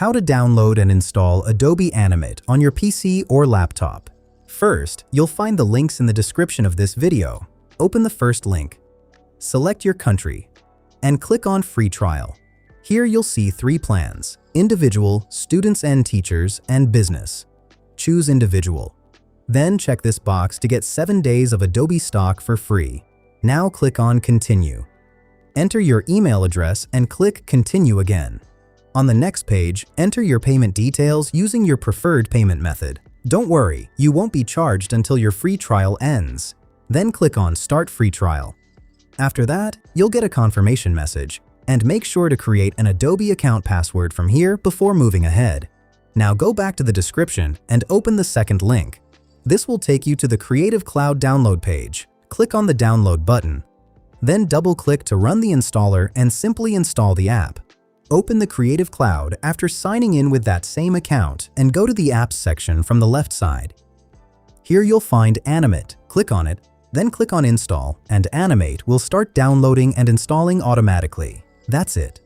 How to download and install Adobe Animate on your PC or laptop. First, you'll find the links in the description of this video. Open the first link. Select your country and click on Free Trial. Here you'll see 3 plans: Individual, Students and Teachers, and Business. Choose Individual. Then check this box to get 7 days of Adobe stock for free. Now click on Continue. Enter your email address and click Continue again. On the next page, enter your payment details using your preferred payment method. Don't worry, you won't be charged until your free trial ends. Then click on Start Free Trial. After that, you'll get a confirmation message, and make sure to create an Adobe account password from here before moving ahead. Now go back to the description and open the second link. This will take you to the Creative Cloud download page. Click on the Download button. Then double-click to run the installer and simply install the app. Open the Creative Cloud after signing in with that same account and go to the Apps section from the left side. Here you'll find Animate. Click on it, then click on Install, and Animate will start downloading and installing automatically. That's it.